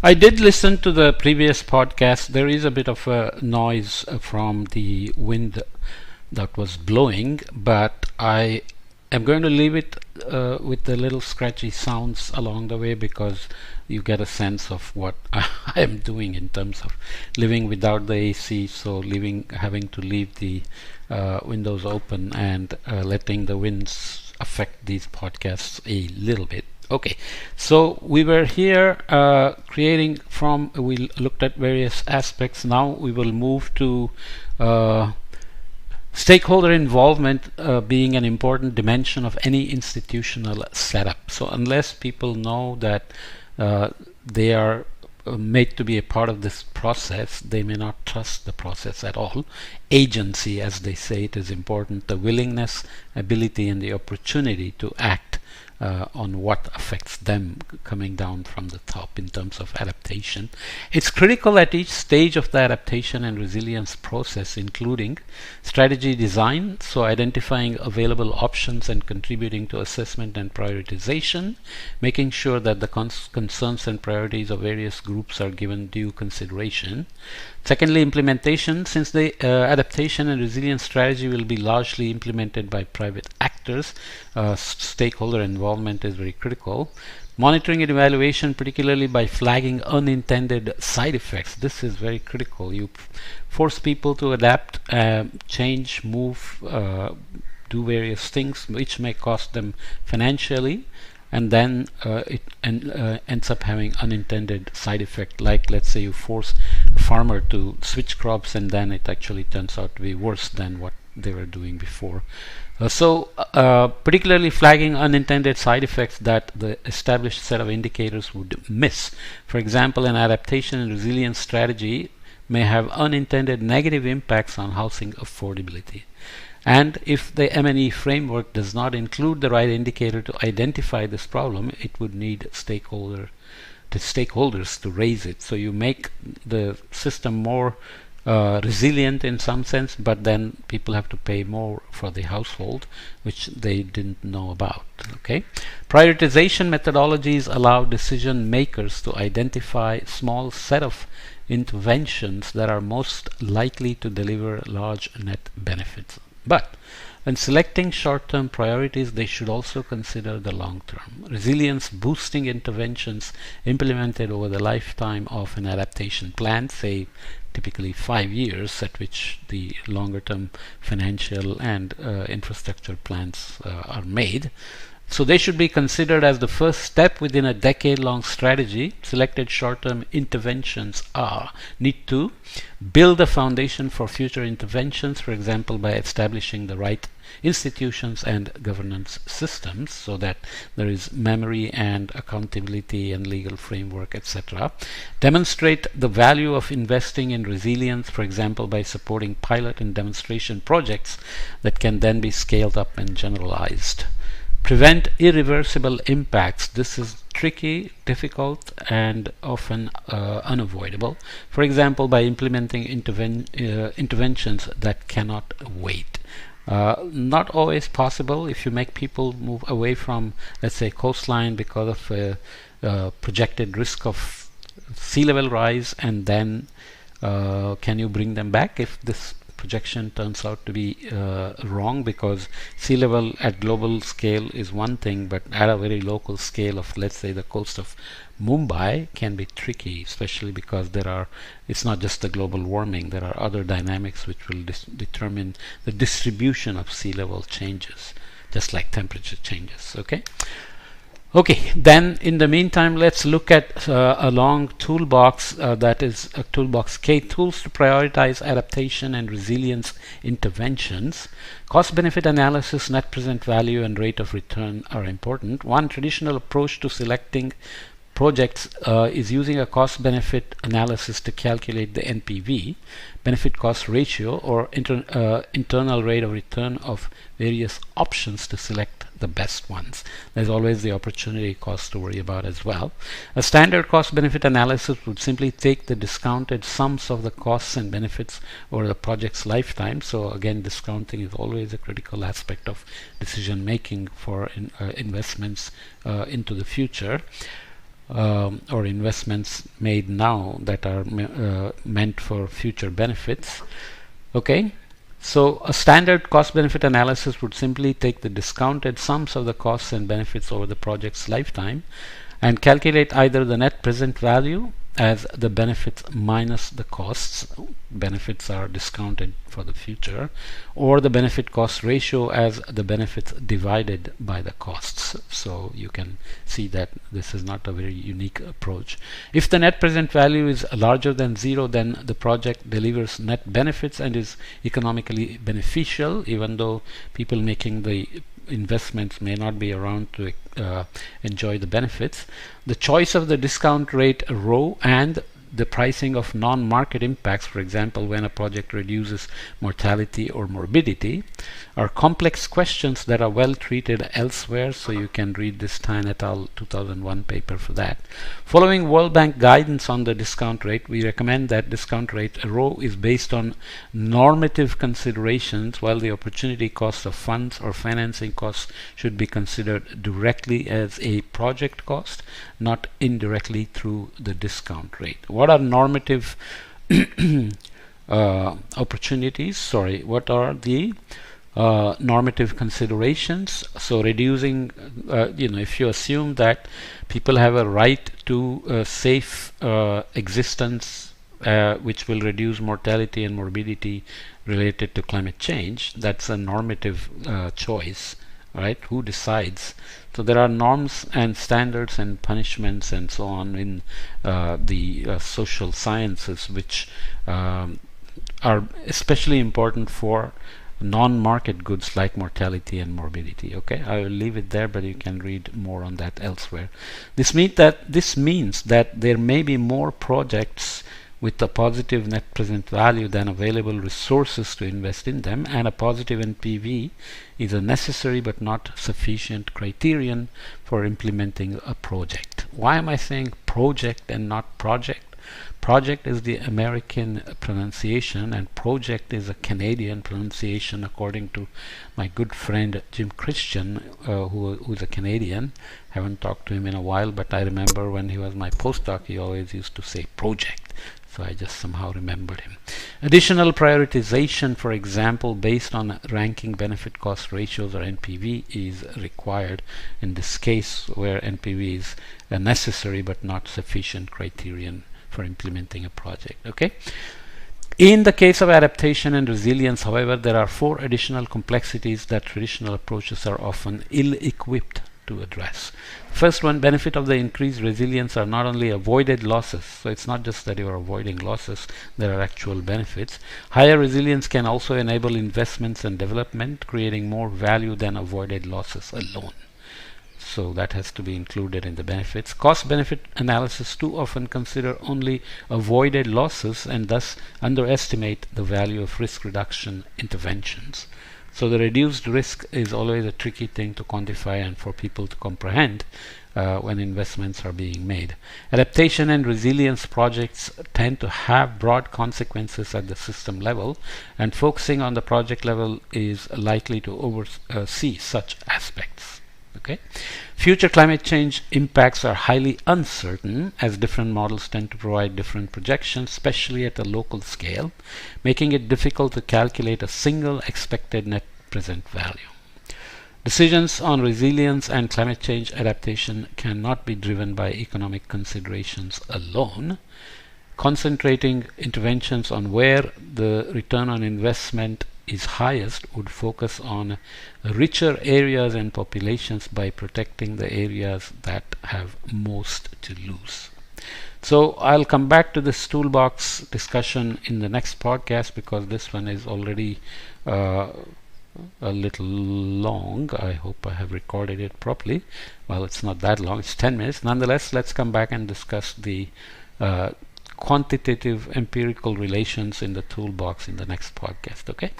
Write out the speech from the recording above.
I did listen to the previous podcast. There is a bit of a noise from the wind that was blowing, but I am going to leave it with the little scratchy sounds along the way because you get a sense of what I am doing in terms of living without the AC, so having to leave the windows open and letting the winds affect these podcasts a little bit. Okay, so we were here we looked at various aspects. Now we will move to stakeholder involvement being an important dimension of any institutional setup. So unless people know that they are made to be a part of this process, they may not trust the process at all. Agency, as they say, it is important. The willingness, ability, and the opportunity to act on what affects them coming down from the top in terms of adaptation. It's critical at each stage of the adaptation and resilience process, including strategy design, so identifying available options and contributing to assessment and prioritization, making sure that the concerns and priorities of various groups are given due consideration. Secondly, implementation. Since the adaptation and resilience strategy will be largely implemented by private actors, stakeholder involvement is very critical. Monitoring and evaluation, particularly by flagging unintended side effects. This is very critical. You force people to adapt, change, move, do various things which may cost them financially, and then it ends up having unintended side effect, like let's say you force a farmer to switch crops and then it actually turns out to be worse than what they were doing before. Particularly flagging unintended side effects that the established set of indicators would miss. For example, an adaptation and resilience strategy may have unintended negative impacts on housing affordability. And if the M&E framework does not include the right indicator to identify this problem, it would need stakeholders to raise it. So you make the system more resilient in some sense, but then people have to pay more for the household, which they didn't know about. Okay, prioritization methodologies allow decision makers to identify small set of interventions that are most likely to deliver large net benefits. But when selecting short-term priorities, they should also consider the long-term. Resilience boosting interventions implemented over the lifetime of an adaptation plan, say typically 5 years, at which the longer-term financial and infrastructure plans are made. So they should be considered as the first step within a decade-long strategy. Selected short-term interventions need to build a foundation for future interventions, for example, by establishing the right institutions and governance systems so that there is memory and accountability and legal framework, etc. Demonstrate the value of investing in resilience, for example, by supporting pilot and demonstration projects that can then be scaled up and generalized. Prevent irreversible impacts. This is tricky, difficult, and often unavoidable. For example, by implementing interventions that cannot wait. Not always possible if you make people move away from, let's say, coastline because of a projected risk of sea level rise, and then can you bring them back if this projection turns out to be wrong? Because sea level at global scale is one thing, but at a very local scale of, let's say, the coast of Mumbai can be tricky, especially because it's not just the global warming, there are other dynamics which will determine the distribution of sea level changes, just like temperature changes. Okay, then in the meantime, let's look at a long toolbox that is a toolbox K, tools to prioritize adaptation and resilience interventions. Cost benefit analysis, net present value, and rate of return are important. One traditional approach to selecting projects is using a cost benefit analysis to calculate the NPV, benefit cost ratio, or internal rate of return of various options to select the best ones. There's always the opportunity cost to worry about as well. A standard cost benefit analysis would simply take the discounted sums of the costs and benefits over the project's lifetime. So again, discounting is always a critical aspect of decision making for investments into the future. or investments made now that are meant for future benefits. Okay, so a standard cost benefit analysis would simply take the discounted sums of the costs and benefits over the project's lifetime and calculate either the net present value as the benefits minus the costs. Benefits are discounted for the future, or the benefit cost ratio as the benefits divided by the costs. So you can see that this is not a very unique approach. If the net present value is larger than zero, then the project delivers net benefits and is economically beneficial, even though people making the investments may not be around to enjoy the benefits. The choice of the discount rate row and the pricing of non-market impacts, for example, when a project reduces mortality or morbidity, are complex questions that are well treated elsewhere, so you can read this Tyne et al. 2001 paper for that. Following World Bank guidance on the discount rate, we recommend that discount rate row is based on normative considerations, while the opportunity cost of funds or financing costs should be considered directly as a project cost, not indirectly through the discount rate. What are normative opportunities? Sorry, what are the normative considerations? So reducing, if you assume that people have a right to a safe existence which will reduce mortality and morbidity related to climate change, that's a normative choice, right? Who decides? So there are norms and standards and punishments and so on in the social sciences, which are especially important for non-market goods like mortality and morbidity. Okay, I will leave it there, but you can read more on that elsewhere. This means that there may be more projects with a positive net present value than available resources to invest in them, and a positive NPV is a necessary but not sufficient criterion for implementing a project. Why am I saying project and not project? Project is the American pronunciation and project is a Canadian pronunciation, according to my good friend Jim Christian, who is a Canadian. Haven't talked to him in a while, but I remember when he was my postdoc, he always used to say project. So I just somehow remembered him. Additional prioritization, for example, based on ranking benefit cost ratios or NPV is required in this case, where NPV is a necessary but not sufficient criterion for implementing a project. Okay. In the case of adaptation and resilience, however, there are 4 additional complexities that traditional approaches are often ill-equipped to address. First one, benefit of the increased resilience are not only avoided losses, so it's not just that you are avoiding losses, there are actual benefits. Higher resilience can also enable investments and development, creating more value than avoided losses alone. So that has to be included in the benefits. Cost-benefit analysis too often consider only avoided losses and thus underestimate the value of risk reduction interventions. So the reduced risk is always a tricky thing to quantify and for people to comprehend when investments are being made. Adaptation and resilience projects tend to have broad consequences at the system level, and focusing on the project level is likely to oversee such aspects. Okay. Future climate change impacts are highly uncertain, as different models tend to provide different projections, especially at a local scale, making it difficult to calculate a single expected net present value. Decisions on resilience and climate change adaptation cannot be driven by economic considerations alone. Concentrating interventions on where the return on investment is highest would focus on richer areas and populations by protecting the areas that have most to lose. So I'll come back to this toolbox discussion in the next podcast, because this one is already a little long. I hope I have recorded it properly. Well, it's not that long, it's 10 minutes. Nonetheless, let's come back and discuss the quantitative empirical relations in the toolbox in the next podcast. Okay.